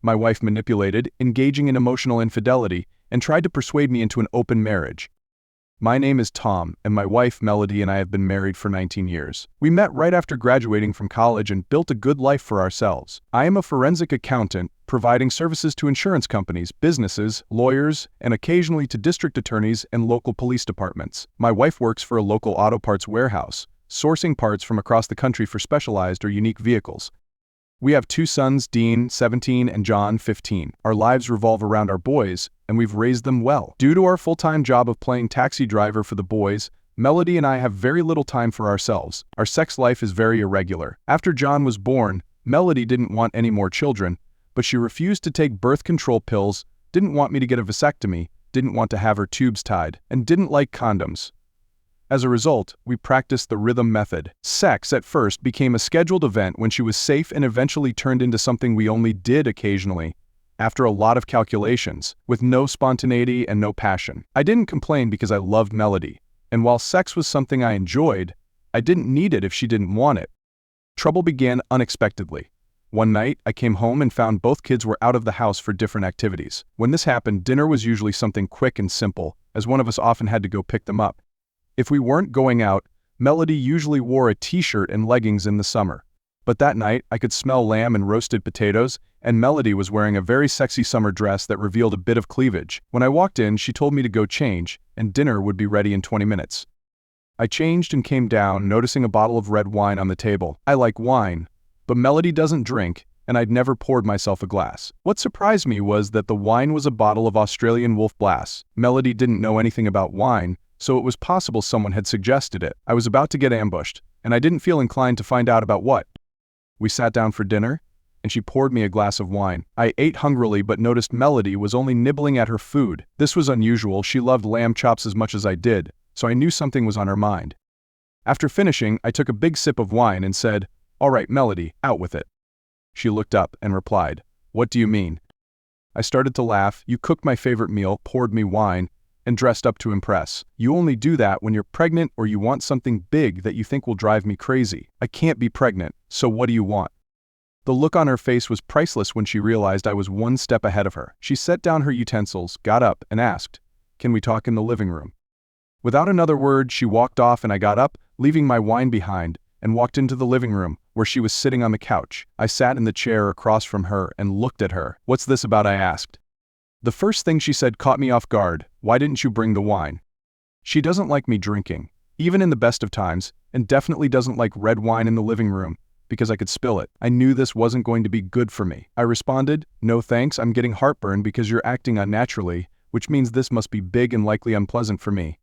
My wife manipulated, engaging in emotional infidelity, and tried to persuade me into an open marriage. My name is Tom, and my wife, Melody, and I have been married for 19 years. We met right after graduating from college and built a good life for ourselves. I am a forensic accountant, providing services to insurance companies, businesses, lawyers, and occasionally to district attorneys and local police departments. My wife works for a local auto parts warehouse, sourcing parts from across the country for specialized or unique vehicles. We have 2 sons, Dean, 17, and John, 15. Our lives revolve around our boys, and we've raised them well. Due to our full-time job of playing taxi driver for the boys, Melody and I have very little time for ourselves. Our sex life is very irregular. After John was born, Melody didn't want any more children, but she refused to take birth control pills, didn't want me to get a vasectomy, didn't want to have her tubes tied, and didn't like condoms. As a result, we practiced the rhythm method. Sex at first became a scheduled event when she was safe and eventually turned into something we only did occasionally, after a lot of calculations, with no spontaneity and no passion. I didn't complain because I loved Melody, and while sex was something I enjoyed, I didn't need it if she didn't want it. Trouble began unexpectedly. One night, I came home and found both kids were out of the house for different activities. When this happened, dinner was usually something quick and simple, as one of us often had to go pick them up. If we weren't going out, Melody usually wore a t-shirt and leggings in the summer. But that night, I could smell lamb and roasted potatoes, and Melody was wearing a very sexy summer dress that revealed a bit of cleavage. When I walked in, she told me to go change, and dinner would be ready in 20 minutes. I changed and came down, noticing a bottle of red wine on the table. I like wine, but Melody doesn't drink, and I'd never poured myself a glass. What surprised me was that the wine was a bottle of Australian Wolf Blass. Melody didn't know anything about wine, so it was possible someone had suggested it. I was about to get ambushed, and I didn't feel inclined to find out about what. We sat down for dinner, and she poured me a glass of wine. I ate hungrily but noticed Melody was only nibbling at her food. This was unusual. She loved lamb chops as much as I did, so I knew something was on her mind. After finishing, I took a big sip of wine and said, "All right, Melody, out with it." She looked up and replied, "What do you mean?" I started to laugh. "You cooked my favorite meal, poured me wine, and dressed up to impress. You only do that when you're pregnant or you want something big that you think will drive me crazy. I can't be pregnant, so what do you want?" The look on her face was priceless when she realized I was one step ahead of her. She set down her utensils, got up, and asked, "Can we talk in the living room?" Without another word, she walked off and I got up, leaving my wine behind, and walked into the living room, where she was sitting on the couch. I sat in the chair across from her and looked at her. "What's this about?" I asked. The first thing she said caught me off guard. "Why didn't you bring the wine?" She doesn't like me drinking, even in the best of times, and definitely doesn't like red wine in the living room, because I could spill it. I knew this wasn't going to be good for me. I responded, "No thanks, I'm getting heartburn because you're acting unnaturally, which means this must be big and likely unpleasant for me."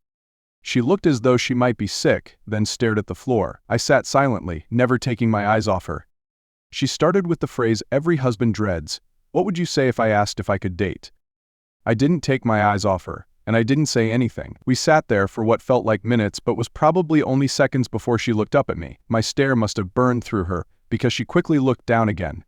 She looked as though she might be sick, then stared at the floor. I sat silently, never taking my eyes off her. She started with the phrase every husband dreads. "What would you say if I asked if I could date?" I didn't take my eyes off her, and I didn't say anything. We sat there for what felt like minutes but was probably only seconds before she looked up at me. My stare must have burned through her, because she quickly looked down again.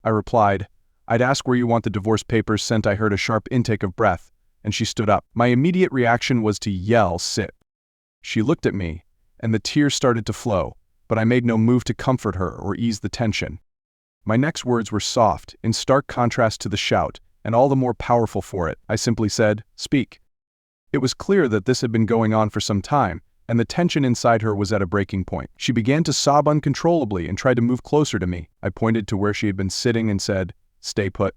I replied, "I'd ask where you want the divorce papers sent." I heard a sharp intake of breath, and she stood up. My immediate reaction was to yell, "Sit." She looked at me, and the tears started to flow, but I made no move to comfort her or ease the tension. My next words were soft, in stark contrast to the shout, and all the more powerful for it. I simply said, "Speak." It was clear that this had been going on for some time, and the tension inside her was at a breaking point. She began to sob uncontrollably and tried to move closer to me. I pointed to where she had been sitting and said, "Stay put."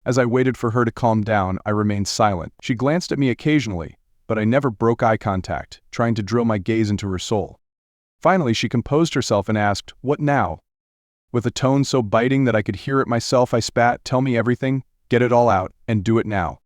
As I waited for her to calm down, I remained silent. She glanced at me occasionally, but I never broke eye contact, trying to drill my gaze into her soul. Finally, she composed herself and asked, "What now?" With a tone so biting that I could hear it myself, I spat, "Tell me everything. Get it all out, and do it now."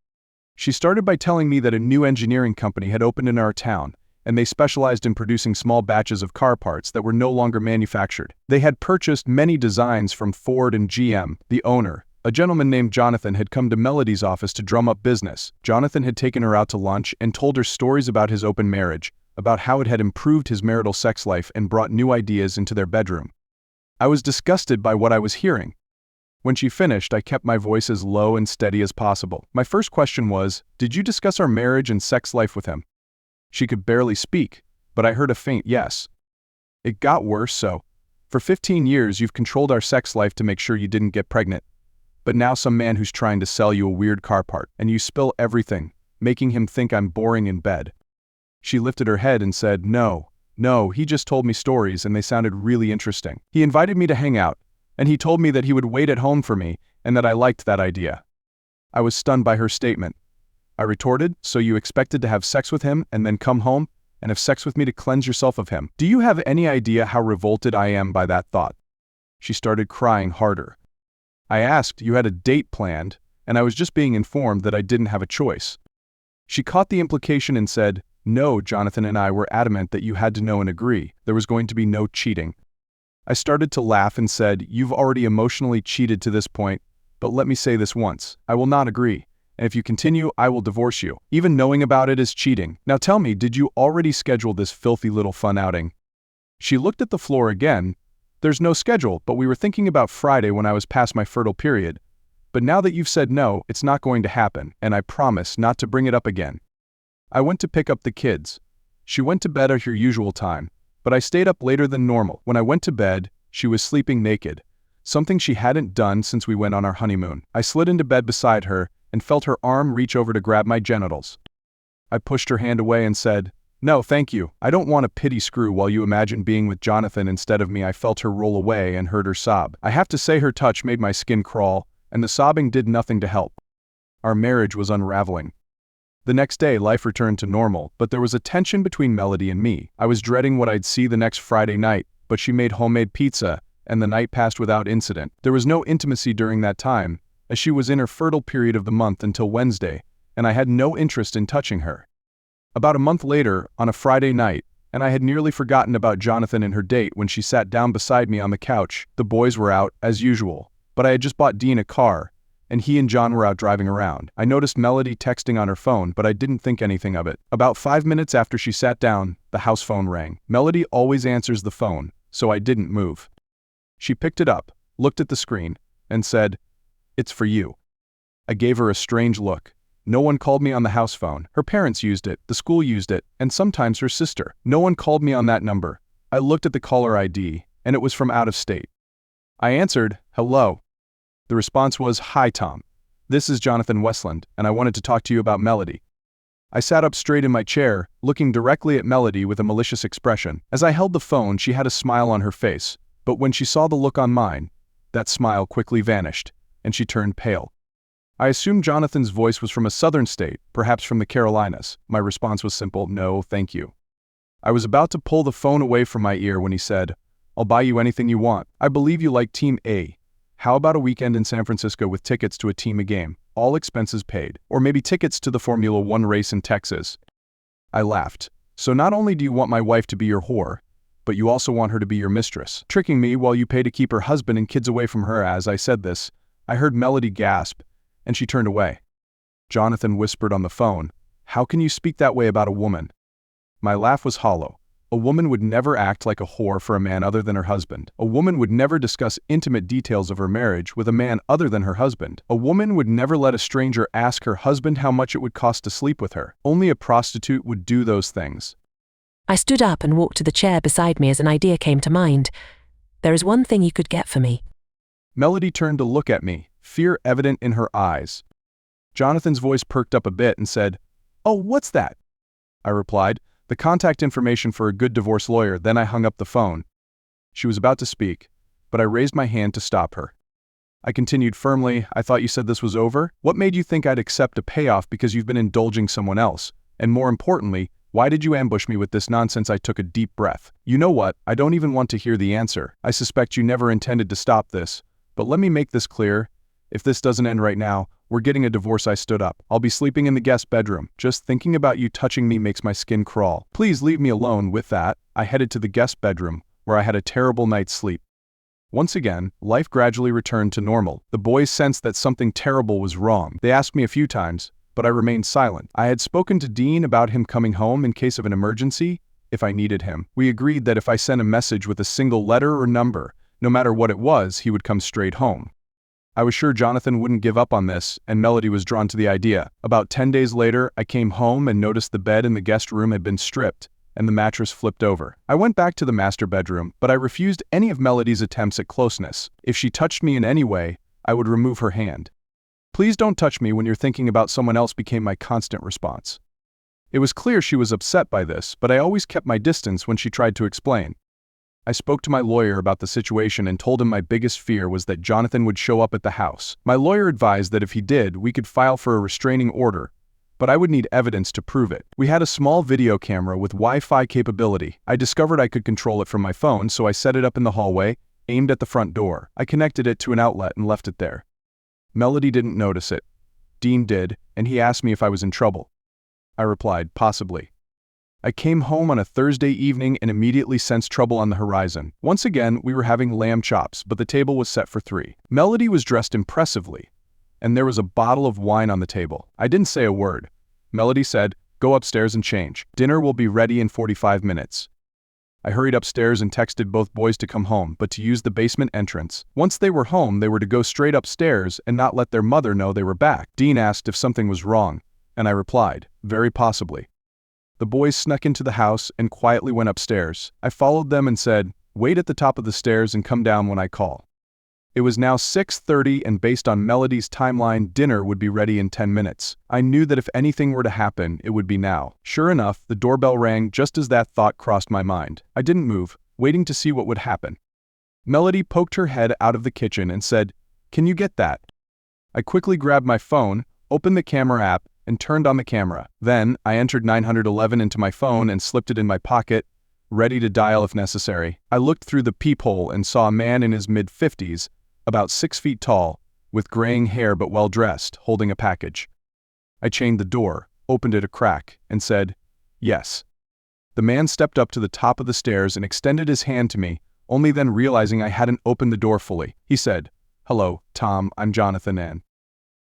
She started by telling me that a new engineering company had opened in our town, and they specialized in producing small batches of car parts that were no longer manufactured. They had purchased many designs from Ford and GM. The owner, a gentleman named Jonathan, had come to Melody's office to drum up business. Jonathan had taken her out to lunch and told her stories about his open marriage, about how it had improved his marital sex life and brought new ideas into their bedroom. I was disgusted by what I was hearing. When she finished, I kept my voice as low and steady as possible. My first question was, "Did you discuss our marriage and sex life with him?" She could barely speak, but I heard a faint yes. "It got worse, so. For 15 years you've controlled our sex life to make sure you didn't get pregnant. But now some man who's trying to sell you a weird car part, and you spill everything, making him think I'm boring in bed." She lifted her head and said, No, he just told me stories and they sounded really interesting. He invited me to hang out, and he told me that he would wait at home for me and that I liked that idea." I was stunned by her statement. I retorted, "So you expected to have sex with him and then come home and have sex with me to cleanse yourself of him? Do you have any idea how revolted I am by that thought?" She started crying harder. I asked, "You had a date planned, and I was just being informed that I didn't have a choice." She caught the implication and said, "No, Jonathan and I were adamant that you had to know and agree. There was going to be no cheating." I started to laugh and said, "You've already emotionally cheated to this point, but let me say this once. I will not agree, and if you continue, I will divorce you. Even knowing about it is cheating. Now tell me, did you already schedule this filthy little fun outing?" She looked at the floor again. "There's no schedule, but we were thinking about Friday when I was past my fertile period. But now that you've said no, it's not going to happen, and I promise not to bring it up again." I went to pick up the kids. She went to bed at her usual time, but I stayed up later than normal. When I went to bed, she was sleeping naked, something she hadn't done since we went on our honeymoon. I slid into bed beside her and felt her arm reach over to grab my genitals. I pushed her hand away and said, "No, thank you. I don't want a pity screw while you imagine being with Jonathan instead of me." I felt her roll away and heard her sob. I have to say her touch made my skin crawl, and the sobbing did nothing to help. Our marriage was unraveling. The next day, life returned to normal, but there was a tension between Melody and me. I was dreading what I'd see the next Friday night, but she made homemade pizza, and the night passed without incident. There was no intimacy during that time, as she was in her fertile period of the month until Wednesday, and I had no interest in touching her. About a month later, on a Friday night, and I had nearly forgotten about Jonathan and her date when she sat down beside me on the couch. The boys were out, as usual, but I had just bought Dean a car, and he and John were out driving around. I noticed Melody texting on her phone, but I didn't think anything of it. About 5 minutes after she sat down, the house phone rang. Melody always answers the phone, so I didn't move. She picked it up, looked at the screen, and said, "It's for you." I gave her a strange look. No one called me on the house phone. Her parents used it, the school used it, and sometimes her sister. No one called me on that number. I looked at the caller ID, and it was from out of state. I answered, "Hello." The response was, "Hi, Tom. This is Jonathan Westland, and I wanted to talk to you about Melody." I sat up straight in my chair, looking directly at Melody with a malicious expression. As I held the phone, she had a smile on her face, but when she saw the look on mine, that smile quickly vanished, and she turned pale. I assumed Jonathan's voice was from a southern state, perhaps from the Carolinas. My response was simple, "No, thank you." I was about to pull the phone away from my ear when he said, "I'll buy you anything you want. I believe you like Team A. How about a weekend in San Francisco with tickets to a team game, all expenses paid, or maybe tickets to the Formula One race in Texas?" I laughed. "So not only do you want my wife to be your whore, but you also want her to be your mistress, tricking me while you pay to keep her husband and kids away from her." As I said this, I heard Melody gasp, and she turned away. Jonathan whispered on the phone, "How can you speak that way about a woman?" My laugh was hollow. A woman would never act like a whore for a man other than her husband. A woman would never discuss intimate details of her marriage with a man other than her husband. A woman would never let a stranger ask her husband how much it would cost to sleep with her. Only a prostitute would do those things. I stood up and walked to the chair beside me as an idea came to mind. "There is one thing you could get for me." Melody turned to look at me, fear evident in her eyes. Jonathan's voice perked up a bit and said, "Oh, what's that?" I replied, "The contact information for a good divorce lawyer." Then I hung up the phone. She was about to speak, but I raised my hand to stop her. I continued firmly, "I thought you said this was over? What made you think I'd accept a payoff because you've been indulging someone else? And more importantly, why did you ambush me with this nonsense?" I took a deep breath. "You know what? I don't even want to hear the answer. I suspect you never intended to stop this. But let me make this clear. If this doesn't end right now, we're getting a divorce." I stood up. "I'll be sleeping in the guest bedroom. Just thinking about you touching me makes my skin crawl. Please leave me alone." With that, I headed to the guest bedroom, where I had a terrible night's sleep. Once again, life gradually returned to normal. The boys sensed that something terrible was wrong. They asked me a few times, but I remained silent. I had spoken to Dean about him coming home in case of an emergency, if I needed him. We agreed that if I sent a message with a single letter or number, no matter what it was, he would come straight home. I was sure Jonathan wouldn't give up on this, and Melody was drawn to the idea. About 10 days later, I came home and noticed the bed in the guest room had been stripped, and the mattress flipped over. I went back to the master bedroom, but I refused any of Melody's attempts at closeness. If she touched me in any way, I would remove her hand. "Please don't touch me when you're thinking about someone else," became my constant response. It was clear she was upset by this, but I always kept my distance when she tried to explain. I spoke to my lawyer about the situation and told him my biggest fear was that Jonathan would show up at the house. My lawyer advised that if he did, we could file for a restraining order, but I would need evidence to prove it. We had a small video camera with Wi-Fi capability. I discovered I could control it from my phone, so I set it up in the hallway, aimed at the front door. I connected it to an outlet and left it there. Melody didn't notice it. Dean did, and he asked me if I was in trouble. I replied, possibly. I came home on a Thursday evening and immediately sensed trouble on the horizon. Once again, we were having lamb chops, but the table was set for 3. Melody was dressed impressively, and there was a bottle of wine on the table. I didn't say a word. Melody said, "Go upstairs and change. Dinner will be ready in 45 minutes. I hurried upstairs and texted both boys to come home, but to use the basement entrance. Once they were home, they were to go straight upstairs and not let their mother know they were back. Dean asked if something was wrong, and I replied, very possibly. The boys snuck into the house and quietly went upstairs. I followed them and said, "Wait at the top of the stairs and come down when I call." It was now 6:30, and based on Melody's timeline, dinner would be ready in 10 minutes. I knew that if anything were to happen, it would be now. Sure enough, the doorbell rang just as that thought crossed my mind. I didn't move, waiting to see what would happen. Melody poked her head out of the kitchen and said, "Can you get that?" I quickly grabbed my phone, opened the camera app, and turned on the camera. Then, I entered 911 into my phone and slipped it in my pocket, ready to dial if necessary. I looked through the peephole and saw a man in his mid-50s, about 6 feet tall, with graying hair but well-dressed, holding a package. I chained the door, opened it a crack, and said, "Yes." The man stepped up to the top of the stairs and extended his hand to me, only then realizing I hadn't opened the door fully. He said, "Hello, Tom, I'm Jonathan and..."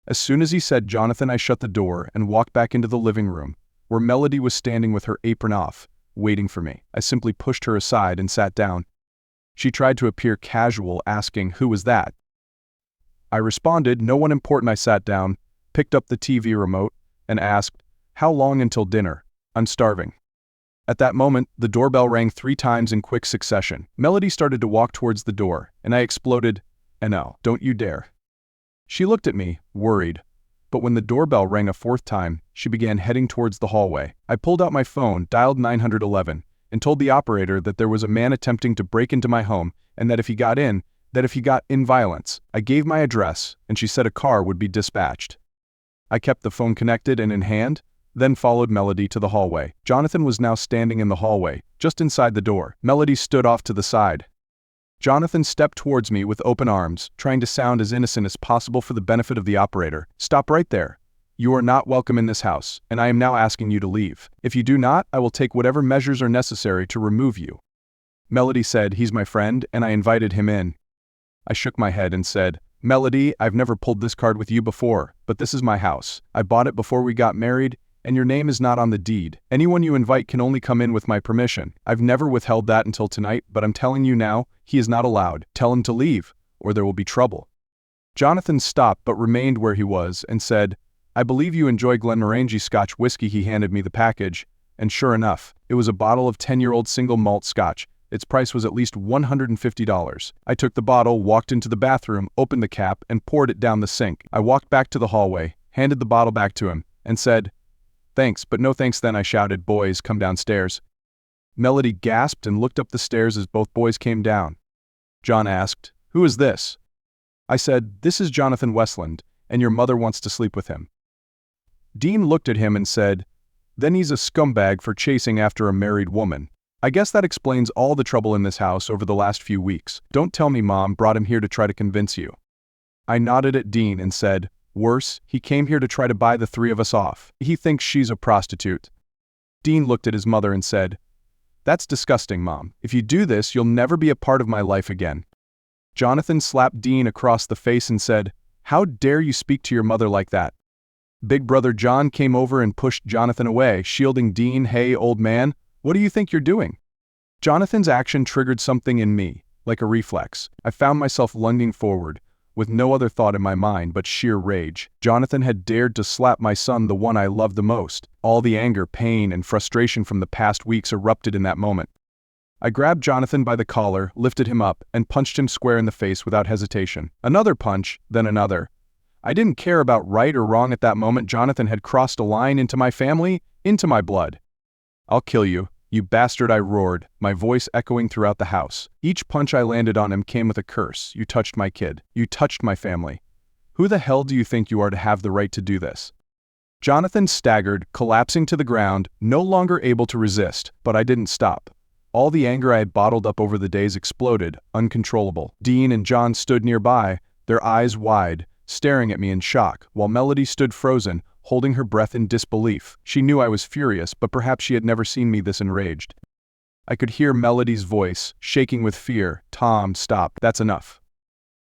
As soon as he said Jonathan, I shut the door and walked back into the living room, where Melody was standing with her apron off, waiting for me. I simply pushed her aside and sat down. She tried to appear casual, asking, "Who was that?" I responded, "No one important." I sat down, picked up the TV remote, and asked, "How long until dinner? I'm starving." At that moment, the doorbell rang 3 times in quick succession. Melody started to walk towards the door, and I exploded, "No, don't you dare." She looked at me, worried, but when the doorbell rang a 4th time, she began heading towards the hallway. I pulled out my phone, dialed 911, and told the operator that there was a man attempting to break into my home, and that if he got in violence. I gave my address, and she said a car would be dispatched. I kept the phone connected and in hand, then followed Melody to the hallway. Jonathan was now standing in the hallway, just inside the door. Melody stood off to the side. Jonathan stepped towards me with open arms, trying to sound as innocent as possible for the benefit of the operator. "Stop right there. You are not welcome in this house, and I am now asking you to leave. If you do not, I will take whatever measures are necessary to remove you." Melody said, "He's my friend, and I invited him in." I shook my head and said, "Melody, I've never pulled this card with you before, but this is my house. I bought it before we got married, and your name is not on the deed. Anyone you invite can only come in with my permission. I've never withheld that until tonight, but I'm telling you now, he is not allowed. Tell him to leave, or there will be trouble." Jonathan stopped but remained where he was and said, "I believe you enjoy Glenmorangie Scotch whiskey." He handed me the package, and sure enough, it was a bottle of 10-year-old single malt Scotch. Its price was at least $150. I took the bottle, walked into the bathroom, opened the cap, and poured it down the sink. I walked back to the hallway, handed the bottle back to him, and said, "Thanks, but no thanks." Then I shouted, "Boys, come downstairs." Melody gasped and looked up the stairs as both boys came down. John asked, "Who is this?" I said, "This is Jonathan Westland, and your mother wants to sleep with him." Dean looked at him and said, "Then he's a scumbag for chasing after a married woman. I guess that explains all the trouble in this house over the last few weeks. Don't tell me Mom brought him here to try to convince you." I nodded at Dean and said, "Worse, he came here to try to buy the 3 of us off. He thinks she's a prostitute." Dean looked at his mother and said, "That's disgusting, Mom. If you do this, you'll never be a part of my life again." Jonathan slapped Dean across the face and said, "How dare you speak to your mother like that?" Big brother John came over and pushed Jonathan away, shielding Dean. "Hey, old man, what do you think you're doing?" Jonathan's action triggered something in me, like a reflex. I found myself lunging forward, with no other thought in my mind but sheer rage. Jonathan had dared to slap my son, the one I loved the most. All the anger, pain, and frustration from the past weeks erupted in that moment. I grabbed Jonathan by the collar, lifted him up, and punched him square in the face without hesitation. Another punch, then another. I didn't care about right or wrong at that moment. Jonathan had crossed a line into my family, into my blood. "I'll kill you, you bastard," I roared, my voice echoing throughout the house. Each punch I landed on him came with a curse. "You touched my kid. You touched my family. Who the hell do you think you are to have the right to do this?" Jonathan staggered, collapsing to the ground, no longer able to resist, but I didn't stop. All the anger I had bottled up over the days exploded, uncontrollable. Dean and John stood nearby, their eyes wide, staring at me in shock, while Melody stood frozen, holding her breath in disbelief. She knew I was furious, but perhaps she had never seen me this enraged. I could hear Melody's voice, shaking with fear. "Tom, stop. That's enough."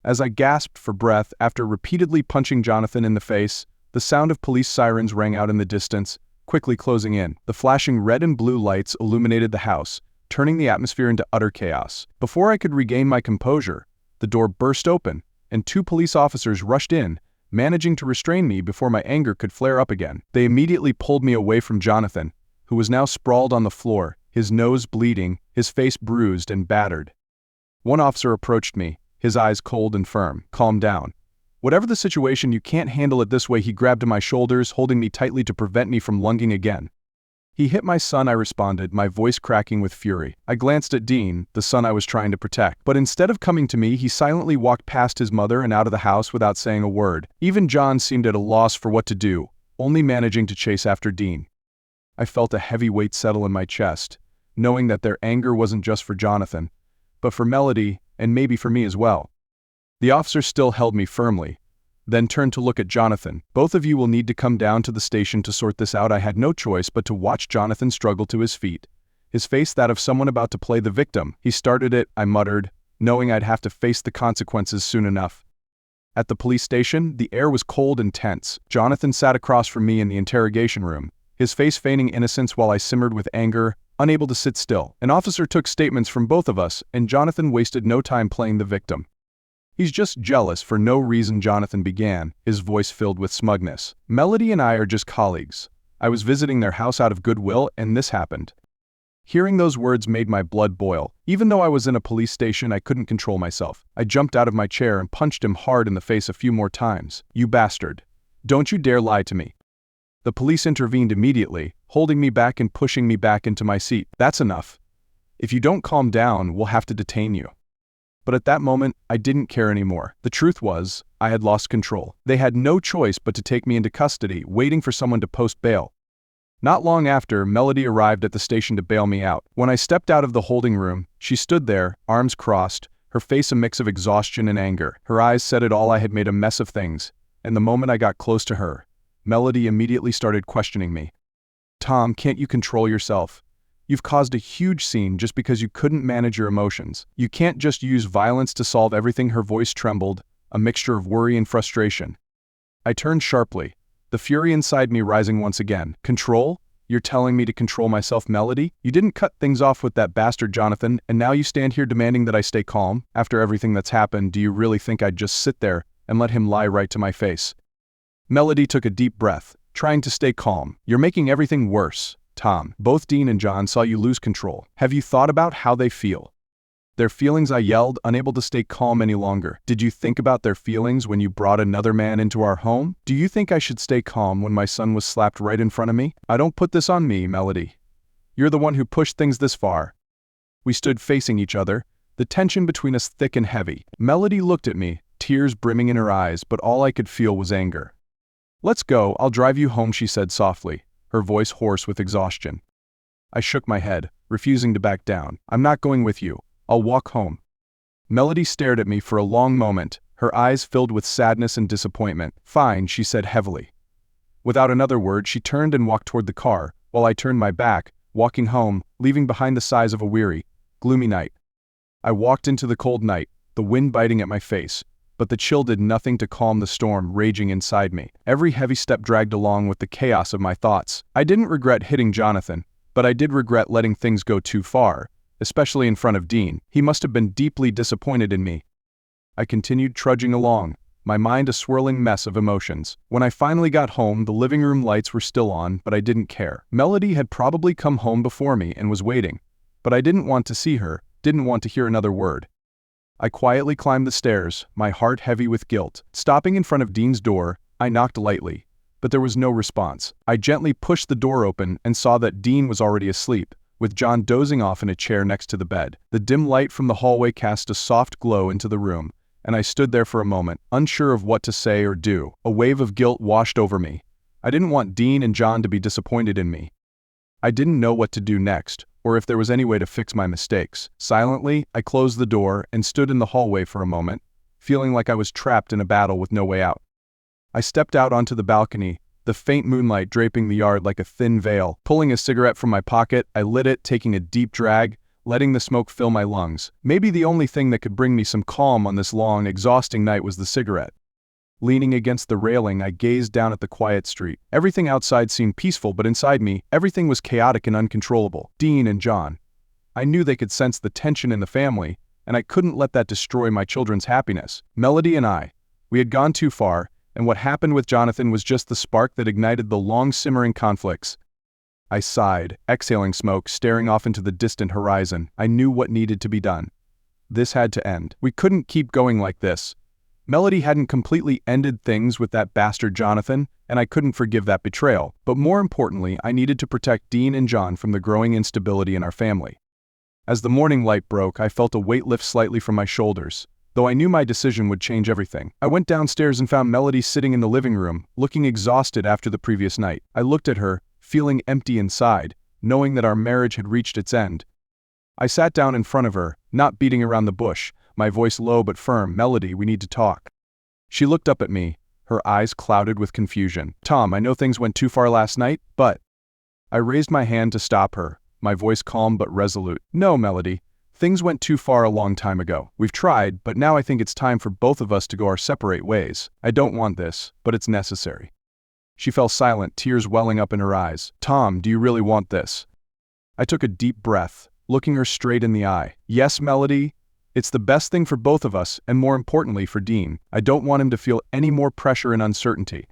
As I gasped for breath after repeatedly punching Jonathan in the face, the sound of police sirens rang out in the distance, quickly closing in. The flashing red and blue lights illuminated the house, turning the atmosphere into utter chaos. Before I could regain my composure, the door burst open, and 2 police officers rushed in, managing to restrain me before my anger could flare up again. They immediately pulled me away from Jonathan, who was now sprawled on the floor, his nose bleeding, his face bruised and battered. One officer approached me, his eyes cold and firm. "Calm down. Whatever the situation, you can't handle it this way." He grabbed my shoulders, holding me tightly to prevent me from lunging again. "He hit my son," I responded, my voice cracking with fury. I glanced at Dean, the son I was trying to protect, but instead of coming to me, he silently walked past his mother and out of the house without saying a word. Even John seemed at a loss for what to do, only managing to chase after Dean. I felt a heavy weight settle in my chest, knowing that their anger wasn't just for Jonathan, but for Melody, and maybe for me as well. The officer still held me firmly, then turned to look at Jonathan. "Both of you will need to come down to the station to sort this out." I had no choice but to watch Jonathan struggle to his feet, his face that of someone about to play the victim. "He started it," I muttered, knowing I'd have to face the consequences soon enough. At the police station, the air was cold and tense. Jonathan sat across from me in the interrogation room, his face feigning innocence while I simmered with anger, unable to sit still. An officer took statements from both of us, and Jonathan wasted no time playing the victim. "He's just jealous for no reason," Jonathan began, his voice filled with smugness. "Melody and I are just colleagues. I was visiting their house out of goodwill, and this happened." Hearing those words made my blood boil. Even though I was in a police station, I couldn't control myself. I jumped out of my chair and punched him hard in the face a few more times. "You bastard. Don't you dare lie to me." The police intervened immediately, holding me back and pushing me back into my seat. "That's enough. If you don't calm down, we'll have to detain you." But at that moment, I didn't care anymore. The truth was, I had lost control. They had no choice but to take me into custody, waiting for someone to post bail. Not long after, Melody arrived at the station to bail me out. When I stepped out of the holding room, she stood there, arms crossed, her face a mix of exhaustion and anger. Her eyes said it all. I had made a mess of things, and the moment I got close to her, Melody immediately started questioning me. "Tom, can't you control yourself? You've caused a huge scene just because you couldn't manage your emotions. You can't just use violence to solve everything." Her voice trembled, a mixture of worry and frustration. I turned sharply, the fury inside me rising once again. "Control? You're telling me to control myself, Melody? You didn't cut things off with that bastard Jonathan, and now you stand here demanding that I stay calm? After everything that's happened, do you really think I'd just sit there and let him lie right to my face?" Melody took a deep breath, trying to stay calm. "You're making everything worse. Tom, both Dean and John saw you lose control. Have you thought about how they feel?" "Their feelings," I yelled, unable to stay calm any longer. "Did you think about their feelings when you brought another man into our home? Do you think I should stay calm when my son was slapped right in front of me? I don't put this on me, Melody. You're the one who pushed things this far." We stood facing each other, the tension between us thick and heavy. Melody looked at me, tears brimming in her eyes, but all I could feel was anger. "Let's go, I'll drive you home," she said softly, her voice hoarse with exhaustion. I shook my head, refusing to back down. "I'm not going with you. I'll walk home." Melody stared at me for a long moment, her eyes filled with sadness and disappointment. "Fine," she said heavily. Without another word, she turned and walked toward the car, while I turned my back, walking home, leaving behind the sighs of a weary, gloomy night. I walked into the cold night, the wind biting at my face, but the chill did nothing to calm the storm raging inside me. Every heavy step dragged along with the chaos of my thoughts. I didn't regret hitting Jonathan, but I did regret letting things go too far, especially in front of Dean. He must have been deeply disappointed in me. I continued trudging along, my mind a swirling mess of emotions. When I finally got home, the living room lights were still on, but I didn't care. Melody had probably come home before me and was waiting, but I didn't want to see her, didn't want to hear another word. I quietly climbed the stairs, my heart heavy with guilt. Stopping in front of Dean's door, I knocked lightly, but there was no response. I gently pushed the door open and saw that Dean was already asleep, with John dozing off in a chair next to the bed. The dim light from the hallway cast a soft glow into the room, and I stood there for a moment, unsure of what to say or do. A wave of guilt washed over me. I didn't want Dean and John to be disappointed in me. I didn't know what to do next, or if there was any way to fix my mistakes. Silently, I closed the door and stood in the hallway for a moment, feeling like I was trapped in a battle with no way out. I stepped out onto the balcony, the faint moonlight draping the yard like a thin veil. Pulling a cigarette from my pocket, I lit it, taking a deep drag, letting the smoke fill my lungs. Maybe the only thing that could bring me some calm on this long, exhausting night was the cigarette. Leaning against the railing, I gazed down at the quiet street. Everything outside seemed peaceful, but inside me, everything was chaotic and uncontrollable. Dean and John. I knew they could sense the tension in the family, and I couldn't let that destroy my children's happiness. Melody and I, we had gone too far, and what happened with Jonathan was just the spark that ignited the long-simmering conflicts. I sighed, exhaling smoke, staring off into the distant horizon. I knew what needed to be done. This had to end. We couldn't keep going like this. Melody hadn't completely ended things with that bastard Jonathan, and I couldn't forgive that betrayal. But more importantly, I needed to protect Dean and John from the growing instability in our family. As the morning light broke, I felt a weight lift slightly from my shoulders. Though I knew my decision would change everything. I went downstairs and found Melody sitting in the living room, looking exhausted after the previous night. I looked at her, feeling empty inside, knowing that our marriage had reached its end. I sat down in front of her, not beating around the bush, my voice low but firm. "Melody, we need to talk." She looked up at me, her eyes clouded with confusion. "Tom, I know things went too far last night, but..." I raised my hand to stop her, my voice calm but resolute. "No, Melody. Things went too far a long time ago. We've tried, but now I think it's time for both of us to go our separate ways. I don't want this, but it's necessary." She fell silent, tears welling up in her eyes. "Tom, do you really want this?" I took a deep breath, looking her straight in the eye. "Yes, Melody. It's the best thing for both of us, and more importantly for Dean. I don't want him to feel any more pressure and uncertainty."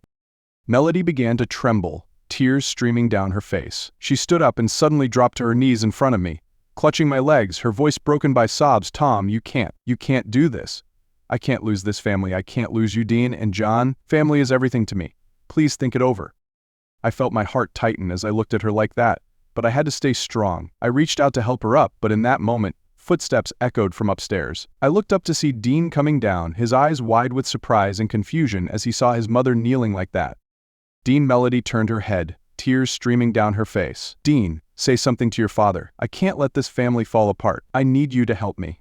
Melody began to tremble, tears streaming down her face. She stood up and suddenly dropped to her knees in front of me, clutching my legs, her voice broken by sobs. "Tom, you can't do this. I can't lose this family. I can't lose you, Dean and John. Family is everything to me. Please think it over." I felt my heart tighten as I looked at her like that, but I had to stay strong. I reached out to help her up, but in that moment, footsteps echoed from upstairs. I looked up to see Dean coming down, his eyes wide with surprise and confusion as he saw his mother kneeling like that. Dean. Melody turned her head, tears streaming down her face. "Dean, say something to your father. I can't let this family fall apart. I need you to help me."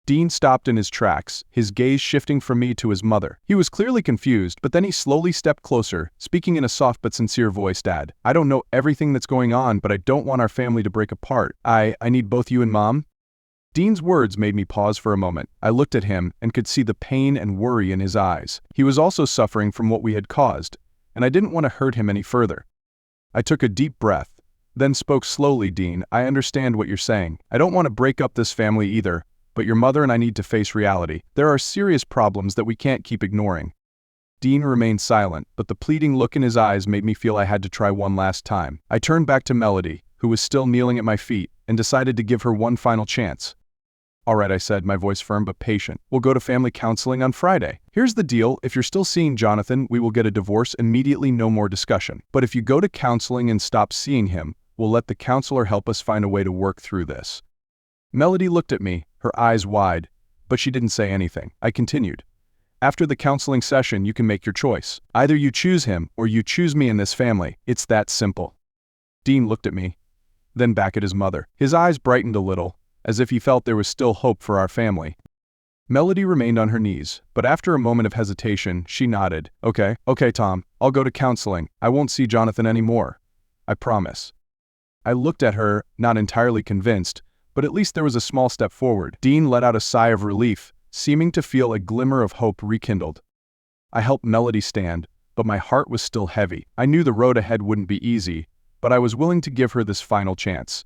Dean stopped in his tracks, his gaze shifting from me to his mother. He was clearly confused, but then he slowly stepped closer, speaking in a soft but sincere voice. "Dad, I don't know everything that's going on, but I don't want our family to break apart. I need both you and Mom." Dean's words made me pause for a moment. I looked at him and could see the pain and worry in his eyes. He was also suffering from what we had caused, and I didn't want to hurt him any further. I took a deep breath, then spoke slowly. "Dean, I understand what you're saying. I don't want to break up this family either, but your mother and I need to face reality. There are serious problems that we can't keep ignoring." Dean remained silent, but the pleading look in his eyes made me feel I had to try one last time. I turned back to Melody, who was still kneeling at my feet, and decided to give her one final chance. "All right," I said, my voice firm but patient. "We'll go to family counseling on Friday. Here's the deal. If you're still seeing Jonathan, we will get a divorce immediately, no more discussion. But if you go to counseling and stop seeing him, we'll let the counselor help us find a way to work through this." Melody looked at me, her eyes wide, but she didn't say anything. I continued. "After the counseling session, you can make your choice. Either you choose him or you choose me in this family. It's that simple." Dean looked at me, then back at his mother. His eyes brightened a little, as if he felt there was still hope for our family. Melody remained on her knees, but after a moment of hesitation, she nodded. Okay, Tom, I'll go to counseling. I won't see Jonathan anymore. I promise." I looked at her, not entirely convinced, but at least there was a small step forward. Dean let out a sigh of relief, seeming to feel a glimmer of hope rekindled. I helped Melody stand, but my heart was still heavy. I knew the road ahead wouldn't be easy, but I was willing to give her this final chance.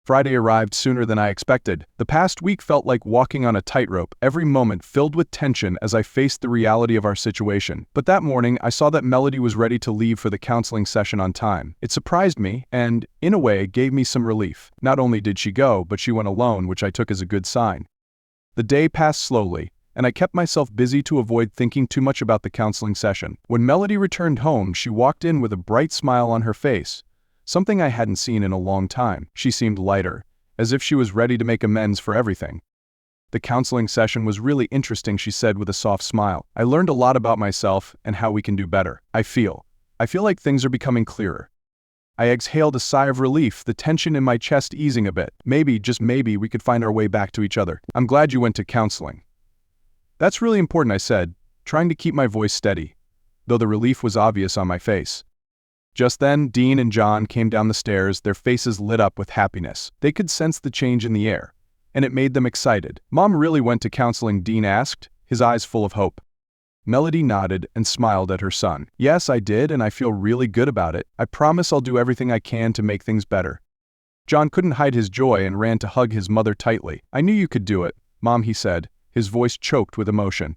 Friday arrived sooner than I expected. The past week felt like walking on a tightrope, every moment filled with tension as I faced the reality of our situation. But that morning, I saw that Melody was ready to leave for the counseling session on time. It surprised me and, in a way, gave me some relief. Not only did she go, but she went alone, which I took as a good sign. The day passed slowly, and I kept myself busy to avoid thinking too much about the counseling session. When Melody returned home, she walked in with a bright smile on her face. Something I hadn't seen in a long time. She seemed lighter, as if she was ready to make amends for everything. The counseling session was really interesting, she said with a soft smile. I learned a lot about myself and how we can do better. I feel like things are becoming clearer. I exhaled a sigh of relief, the tension in my chest easing a bit. Maybe, just maybe, we could find our way back to each other. I'm glad you went to counseling. That's really important, I said, trying to keep my voice steady, though the relief was obvious on my face. Just then, Dean and John came down the stairs, their faces lit up with happiness. They could sense the change in the air, and it made them excited. Mom really went to counseling? Dean asked, his eyes full of hope. Melody nodded and smiled at her son. Yes, I did, and I feel really good about it. I promise I'll do everything I can to make things better. John couldn't hide his joy and ran to hug his mother tightly. I knew you could do it, Mom, he said, his voice choked with emotion.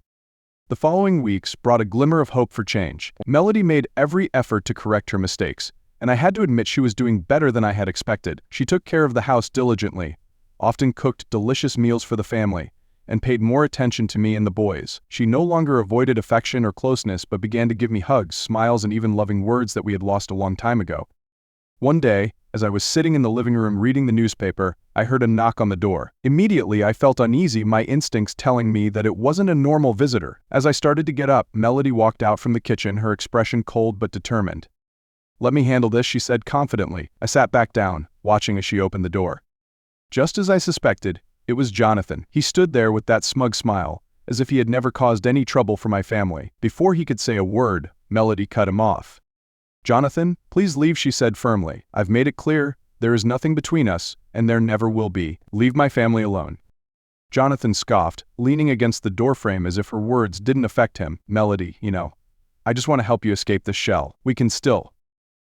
The following weeks brought a glimmer of hope for change. Melody made every effort to correct her mistakes, and I had to admit she was doing better than I had expected. She took care of the house diligently, often cooked delicious meals for the family, and paid more attention to me and the boys. She no longer avoided affection or closeness but began to give me hugs, smiles, and even loving words that we had lost a long time ago. One day, as I was sitting in the living room reading the newspaper, I heard a knock on the door. Immediately, I felt uneasy, my instincts telling me that it wasn't a normal visitor. As I started to get up, Melody walked out from the kitchen, her expression cold but determined. Let me handle this, she said confidently. I sat back down, watching as she opened the door. Just as I suspected, it was Jonathan. He stood there with that smug smile, as if he had never caused any trouble for my family. Before he could say a word, Melody cut him off. Jonathan, please leave, she said firmly. I've made it clear, there is nothing between us, and there never will be. Leave my family alone. Jonathan scoffed, leaning against the doorframe as if her words didn't affect him. Melody, I just want to help you escape this shell. We can still.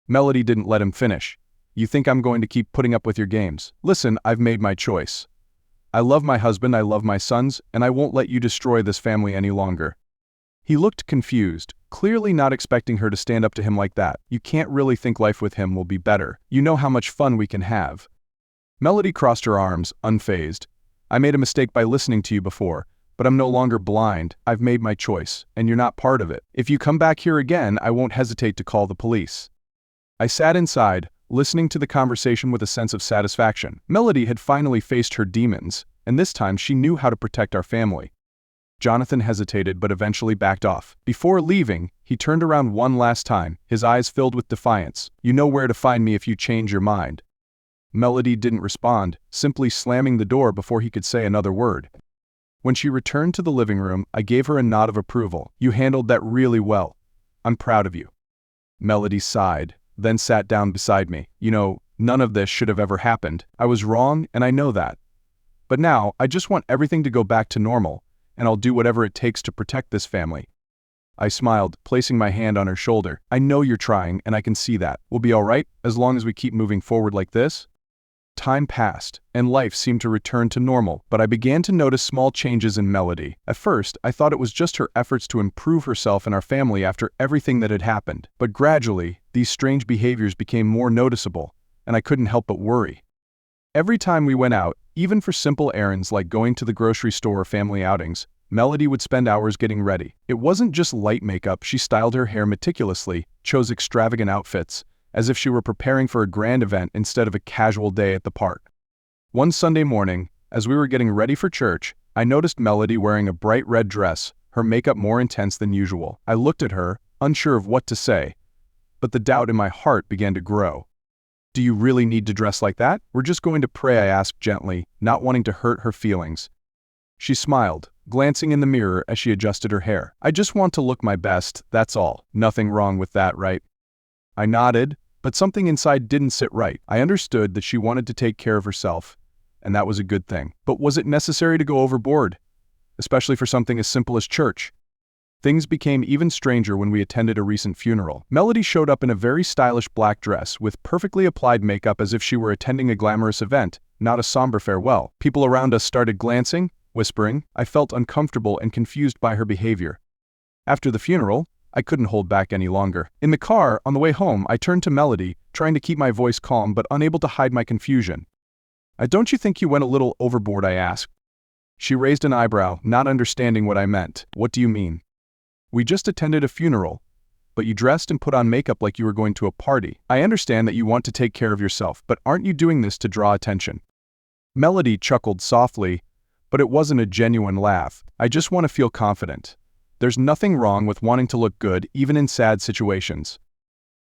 Melody didn't let him finish. You think I'm going to keep putting up with your games? Listen, I've made my choice. I love my husband, I love my sons, and I won't let you destroy this family any longer. He looked confused, clearly not expecting her to stand up to him like that. You can't really think life with him will be better. You know how much fun we can have. Melody crossed her arms, unfazed. I made a mistake by listening to you before, but I'm no longer blind. I've made my choice, and you're not part of it. If you come back here again, I won't hesitate to call the police. I sat inside, listening to the conversation with a sense of satisfaction. Melody had finally faced her demons, and this time she knew how to protect our family. Jonathan hesitated but eventually backed off. Before leaving, he turned around one last time, his eyes filled with defiance. You know where to find me if you change your mind. Melody didn't respond, simply slamming the door before he could say another word. When she returned to the living room, I gave her a nod of approval. You handled that really well. I'm proud of you. Melody sighed, then sat down beside me. None of this should have ever happened. I was wrong, and I know that. But now, I just want everything to go back to normal, and I'll do whatever it takes to protect this family. I smiled, placing my hand on her shoulder. I know you're trying, and I can see that. We'll be all right, as long as we keep moving forward like this. Time passed, and life seemed to return to normal, but I began to notice small changes in Melody. At first, I thought it was just her efforts to improve herself and our family after everything that had happened. But gradually, these strange behaviors became more noticeable, and I couldn't help but worry. Every time we went out, even for simple errands like going to the grocery store or family outings, Melody would spend hours getting ready. It wasn't just light makeup, she styled her hair meticulously, chose extravagant outfits, as if she were preparing for a grand event instead of a casual day at the park. One Sunday morning, as we were getting ready for church, I noticed Melody wearing a bright red dress, her makeup more intense than usual. I looked at her, unsure of what to say, but the doubt in my heart began to grow. Do you really need to dress like that? We're just going to pray, I asked gently, not wanting to hurt her feelings. She smiled, glancing in the mirror as she adjusted her hair. I just want to look my best, that's all. Nothing wrong with that, right? I nodded, but something inside didn't sit right. I understood that she wanted to take care of herself, and that was a good thing. But was it necessary to go overboard? Especially for something as simple as church. Things became even stranger when we attended a recent funeral. Melody showed up in a very stylish black dress with perfectly applied makeup as if she were attending a glamorous event, not a somber farewell. People around us started glancing, whispering. I felt uncomfortable and confused by her behavior. After the funeral, I couldn't hold back any longer. In the car, on the way home, I turned to Melody, trying to keep my voice calm but unable to hide my confusion. Don't you think you went a little overboard?" I asked. She raised an eyebrow, not understanding what I meant. "What do you mean?" "We just attended a funeral, but you dressed and put on makeup like you were going to a party. I understand that you want to take care of yourself, but aren't you doing this to draw attention?" Melody chuckled softly, but it wasn't a genuine laugh. "I just want to feel confident. There's nothing wrong with wanting to look good, even in sad situations."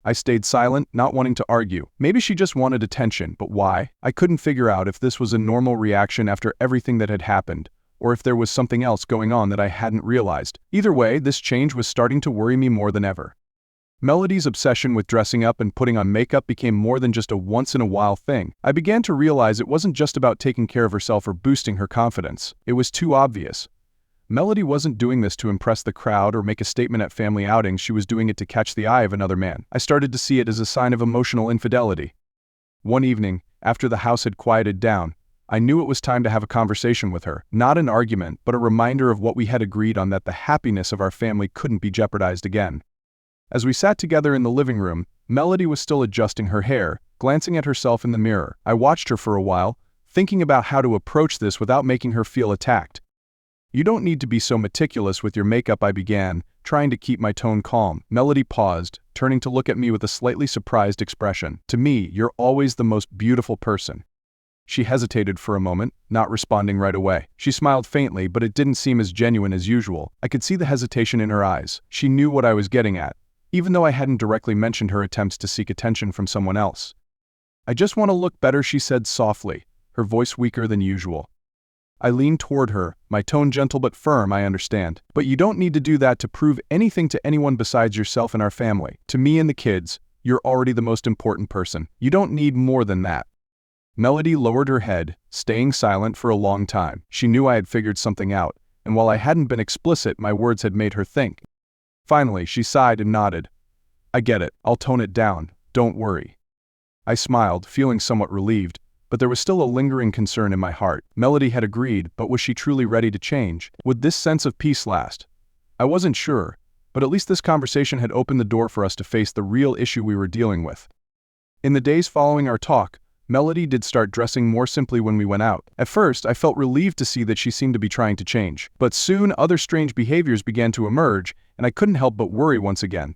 I stayed silent, not wanting to argue. Maybe she just wanted attention, but why? I couldn't figure out if this was a normal reaction after everything that had happened, or if there was something else going on that I hadn't realized. Either way, this change was starting to worry me more than ever. Melody's obsession with dressing up and putting on makeup became more than just a once-in-a-while thing. I began to realize it wasn't just about taking care of herself or boosting her confidence. It was too obvious. Melody wasn't doing this to impress the crowd or make a statement at family outings. She was doing it to catch the eye of another man. I started to see it as a sign of emotional infidelity. One evening, after the house had quieted down, I knew it was time to have a conversation with her. Not an argument, but a reminder of what we had agreed on, that the happiness of our family couldn't be jeopardized again. As we sat together in the living room, Melody was still adjusting her hair, glancing at herself in the mirror. I watched her for a while, thinking about how to approach this without making her feel attacked. "You don't need to be so meticulous with your makeup," I began, trying to keep my tone calm. Melody paused, turning to look at me with a slightly surprised expression. "To me, you're always the most beautiful person." She hesitated for a moment, not responding right away. She smiled faintly, but it didn't seem as genuine as usual. I could see the hesitation in her eyes. She knew what I was getting at, even though I hadn't directly mentioned her attempts to seek attention from someone else. "I just want to look better," she said softly, her voice weaker than usual. I leaned toward her, my tone gentle but firm. "I understand. But you don't need to do that to prove anything to anyone besides yourself and our family. To me and the kids, you're already the most important person. You don't need more than that." Melody lowered her head, staying silent for a long time. She knew I had figured something out, and while I hadn't been explicit, my words had made her think. Finally, she sighed and nodded. "I get it. I'll tone it down. Don't worry." I smiled, feeling somewhat relieved, but there was still a lingering concern in my heart. Melody had agreed, but was she truly ready to change? Would this sense of peace last? I wasn't sure, but at least this conversation had opened the door for us to face the real issue we were dealing with. In the days following our talk, Melody did start dressing more simply when we went out. At first, I felt relieved to see that she seemed to be trying to change. But soon, other strange behaviors began to emerge, and I couldn't help but worry once again.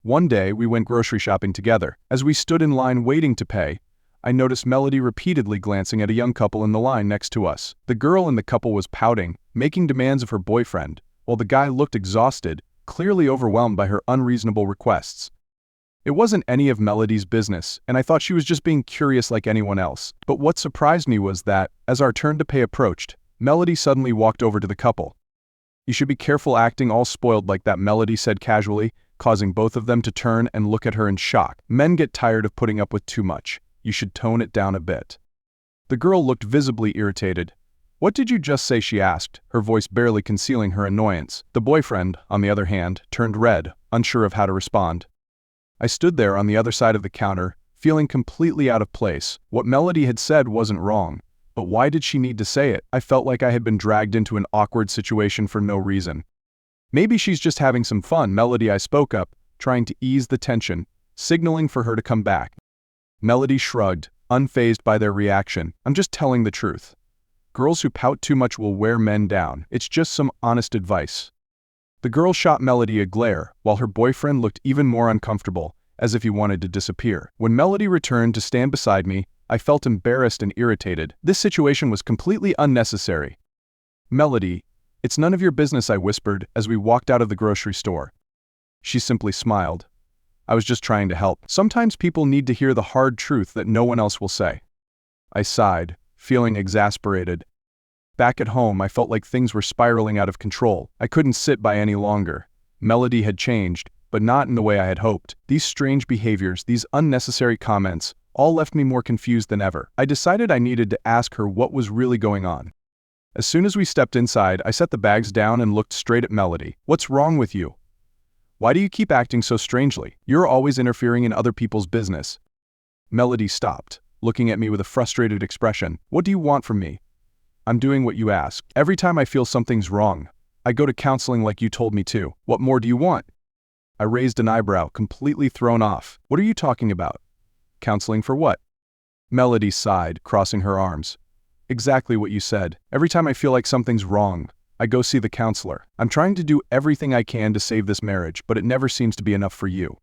One day, we went grocery shopping together. As we stood in line waiting to pay, I noticed Melody repeatedly glancing at a young couple in the line next to us. The girl in the couple was pouting, making demands of her boyfriend, while the guy looked exhausted, clearly overwhelmed by her unreasonable requests. It wasn't any of Melody's business, and I thought she was just being curious like anyone else. But what surprised me was that, as our turn to pay approached, Melody suddenly walked over to the couple. "You should be careful acting all spoiled like that," Melody said casually, causing both of them to turn and look at her in shock. "Men get tired of putting up with too much. You should tone it down a bit." The girl looked visibly irritated. "What did you just say?" she asked, her voice barely concealing her annoyance. The boyfriend, on the other hand, turned red, unsure of how to respond. I stood there on the other side of the counter, feeling completely out of place. What Melody had said wasn't wrong, but why did she need to say it? I felt like I had been dragged into an awkward situation for no reason. "Maybe she's just having some fun, Melody," I spoke up, trying to ease the tension, signaling for her to come back. Melody shrugged, unfazed by their reaction. "I'm just telling the truth. Girls who pout too much will wear men down. It's just some honest advice." The girl shot Melody a glare, while her boyfriend looked even more uncomfortable, as if he wanted to disappear. When Melody returned to stand beside me, I felt embarrassed and irritated. This situation was completely unnecessary. "Melody, it's none of your business," I whispered as we walked out of the grocery store. She simply smiled. "I was just trying to help. Sometimes people need to hear the hard truth that no one else will say." I sighed, feeling exasperated. Back at home, I felt like things were spiraling out of control. I couldn't sit by any longer. Melody had changed, but not in the way I had hoped. These strange behaviors, these unnecessary comments, all left me more confused than ever. I decided I needed to ask her what was really going on. As soon as we stepped inside, I set the bags down and looked straight at Melody. "What's wrong with you? Why do you keep acting so strangely? You're always interfering in other people's business." Melody stopped, looking at me with a frustrated expression. "What do you want from me?" "I'm doing what you ask. Every time I feel something's wrong, I go to counseling like you told me to. What more do you want?" I raised an eyebrow, completely thrown off. "What are you talking about? Counseling for what?" Melody sighed, crossing her arms. "Exactly what you said. Every time I feel like something's wrong, I go see the counselor. I'm trying to do everything I can to save this marriage, but it never seems to be enough for you."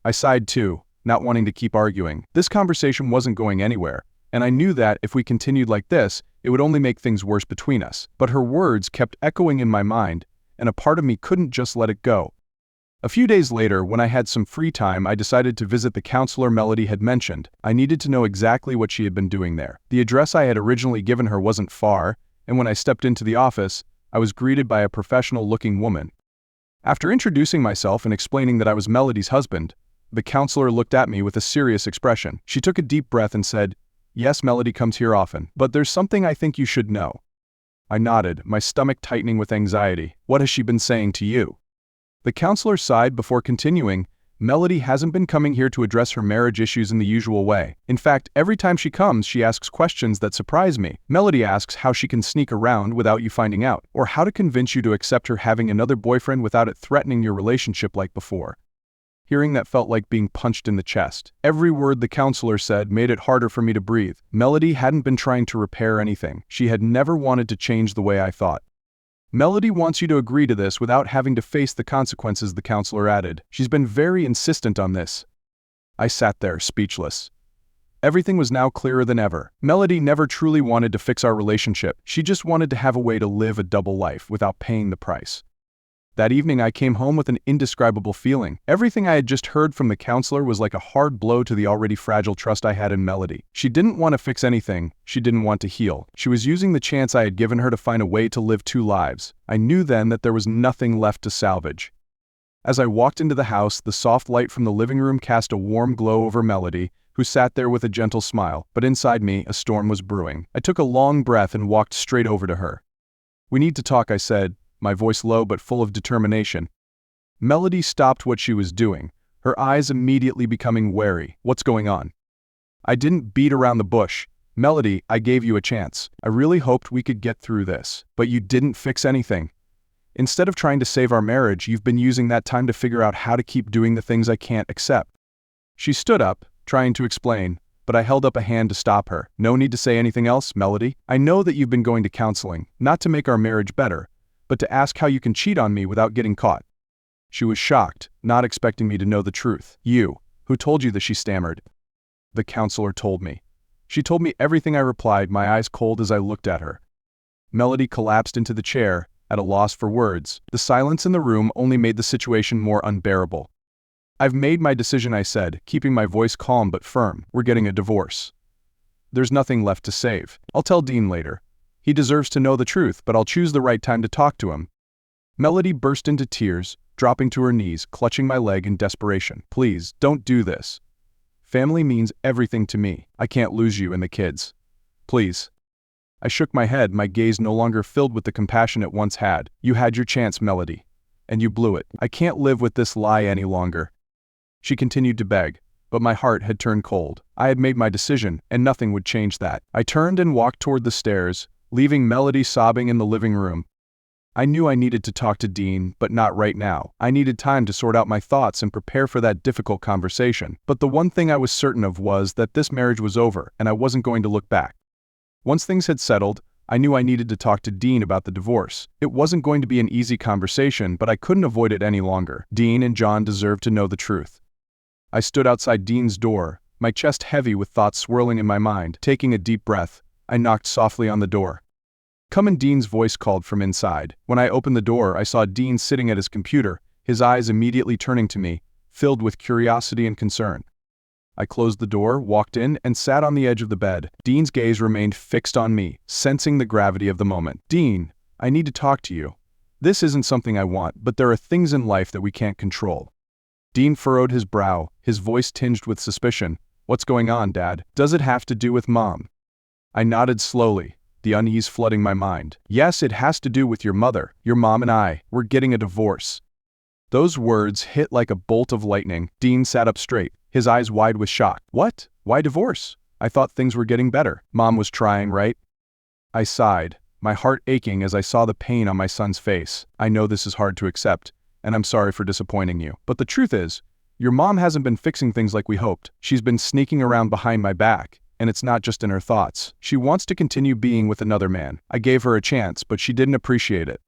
I sighed too, not wanting to keep arguing. This conversation wasn't going anywhere, and I knew that if we continued like this, it would only make things worse between us. But her words kept echoing in my mind, and a part of me couldn't just let it go. A few days later, when I had some free time, I decided to visit the counselor Melody had mentioned. I needed to know exactly what she had been doing there. The address I had originally given her wasn't far, and when I stepped into the office, I was greeted by a professional-looking woman. After introducing myself and explaining that I was Melody's husband, the counselor looked at me with a serious expression. She took a deep breath and said, "Yes, Melody comes here often, but there's something I think you should know." I nodded, my stomach tightening with anxiety. "What has she been saying to you?" The counselor sighed before continuing. "Melody hasn't been coming here to address her marriage issues in the usual way. In fact, every time she comes, she asks questions that surprise me. Melody asks how she can sneak around without you finding out, or how to convince you to accept her having another boyfriend without it threatening your relationship like before." Hearing that felt like being punched in the chest. Every word the counselor said made it harder for me to breathe. Melody hadn't been trying to repair anything. She had never wanted to change the way I thought. "Melody wants you to agree to this without having to face the consequences," the counselor added. "She's been very insistent on this." I sat there, speechless. Everything was now clearer than ever. Melody never truly wanted to fix our relationship. She just wanted to have a way to live a double life without paying the price. That evening I came home with an indescribable feeling. Everything I had just heard from the counselor was like a hard blow to the already fragile trust I had in Melody. She didn't want to fix anything. She didn't want to heal. She was using the chance I had given her to find a way to live two lives. I knew then that there was nothing left to salvage. As I walked into the house, the soft light from the living room cast a warm glow over Melody, who sat there with a gentle smile. But inside me, a storm was brewing. I took a long breath and walked straight over to her. "We need to talk," I said, my voice low but full of determination. Melody stopped what she was doing, her eyes immediately becoming wary. "What's going on?" I didn't beat around the bush. "Melody, I gave you a chance. I really hoped we could get through this. But you didn't fix anything. Instead of trying to save our marriage, you've been using that time to figure out how to keep doing the things I can't accept." She stood up, trying to explain, but I held up a hand to stop her. "No need to say anything else, Melody. I know that you've been going to counseling, not to make our marriage better, but to ask how you can cheat on me without getting caught." She was shocked, not expecting me to know the truth. "You, who told you that?" she stammered. "The counselor told me." She told me everything, I replied, my eyes cold as I looked at her. Melody collapsed into the chair, at a loss for words. The silence in the room only made the situation more unbearable. "I've made my decision," I said, keeping my voice calm but firm. "We're getting a divorce. There's nothing left to save. I'll tell Dean later. He deserves to know the truth, but I'll choose the right time to talk to him." Melody burst into tears, dropping to her knees, clutching my leg in desperation. "Please, don't do this. Family means everything to me. I can't lose you and the kids. Please." I shook my head, my gaze no longer filled with the compassion it once had. "You had your chance, Melody, and you blew it. I can't live with this lie any longer." She continued to beg, but my heart had turned cold. I had made my decision, and nothing would change that. I turned and walked toward the stairs, leaving Melody sobbing in the living room. I knew I needed to talk to Dean, but not right now. I needed time to sort out my thoughts and prepare for that difficult conversation. But the one thing I was certain of was that this marriage was over, and I wasn't going to look back. Once things had settled, I knew I needed to talk to Dean about the divorce. It wasn't going to be an easy conversation, but I couldn't avoid it any longer. Dean and John deserved to know the truth. I stood outside Dean's door, my chest heavy with thoughts swirling in my mind. Taking a deep breath, I knocked softly on the door. "Come in," Dean's voice called from inside. When I opened the door, I saw Dean sitting at his computer, his eyes immediately turning to me, filled with curiosity and concern. I closed the door, walked in, and sat on the edge of the bed. Dean's gaze remained fixed on me, sensing the gravity of the moment. "Dean, I need to talk to you. This isn't something I want, but there are things in life that we can't control." Dean furrowed his brow, his voice tinged with suspicion. "What's going on, Dad? Does it have to do with Mom?" I nodded slowly, the unease flooding my mind. "Yes, it has to do with your mother. Your mom and I, we're getting a divorce." Those words hit like a bolt of lightning. Dean sat up straight, his eyes wide with shock. "What? Why divorce? I thought things were getting better. Mom was trying, right? I sighed, my heart aching as I saw the pain on my son's face. I know this is hard to accept, and I'm sorry for disappointing you. But the truth is, your mom hasn't been fixing things like we hoped. She's been sneaking around behind my back, and it's not just in her thoughts. She wants to continue being with another man. I gave her a chance, but she didn't appreciate it.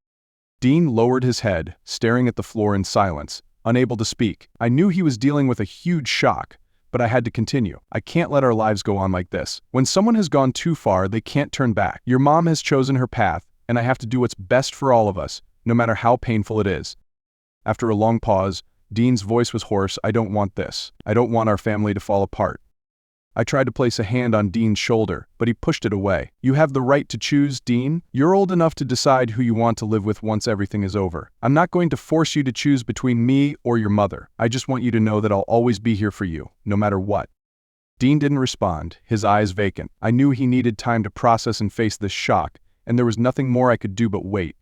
Dean lowered his head, staring at the floor in silence, unable to speak. I knew he was dealing with a huge shock, but I had to continue. I can't let our lives go on like this. When someone has gone too far, they can't turn back. Your mom has chosen her path, and I have to do what's best for all of us, no matter how painful it is. After a long pause, Dean's voice was hoarse. I don't want this. I don't want our family to fall apart. I tried to place a hand on Dean's shoulder, but he pushed it away. You have the right to choose, Dean. You're old enough to decide who you want to live with once everything is over. I'm not going to force you to choose between me or your mother. I just want you to know that I'll always be here for you, no matter what. Dean didn't respond, his eyes vacant. I knew he needed time to process and face this shock, and there was nothing more I could do but wait.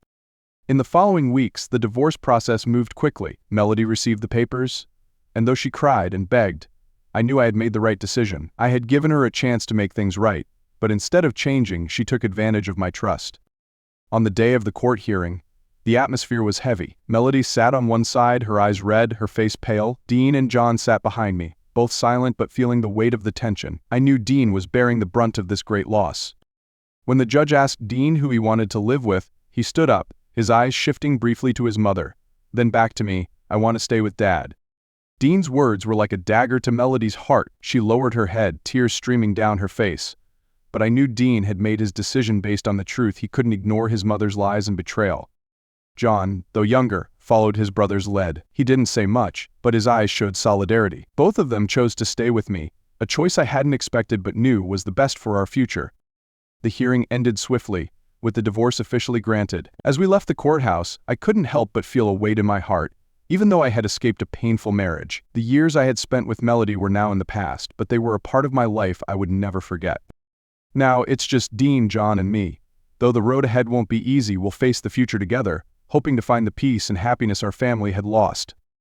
In the following weeks, the divorce process moved quickly. Melody received the papers, and though she cried and begged, I knew I had made the right decision. I had given her a chance to make things right, but instead of changing, she took advantage of my trust. On the day of the court hearing, the atmosphere was heavy. Melody sat on one side, her eyes red, her face pale. Dean and John sat behind me, both silent but feeling the weight of the tension. I knew Dean was bearing the brunt of this great loss. When the judge asked Dean who he wanted to live with, he stood up, his eyes shifting briefly to his mother, then back to me. I want to stay with Dad. Dean's words were like a dagger to Melody's heart. She lowered her head, tears streaming down her face. But I knew Dean had made his decision based on the truth. He couldn't ignore his mother's lies and betrayal. John, though younger, followed his brother's lead. He didn't say much, but his eyes showed solidarity. Both of them chose to stay with me, a choice I hadn't expected but knew was the best for our future. The hearing ended swiftly, with the divorce officially granted. As we left the courthouse, I couldn't help but feel a weight in my heart. Even though I had escaped a painful marriage, the years I had spent with Melody were now in the past, but they were a part of my life I would never forget. Now, it's just Dean, John, and me. Though the road ahead won't be easy, we'll face the future together, hoping to find the peace and happiness our family had lost.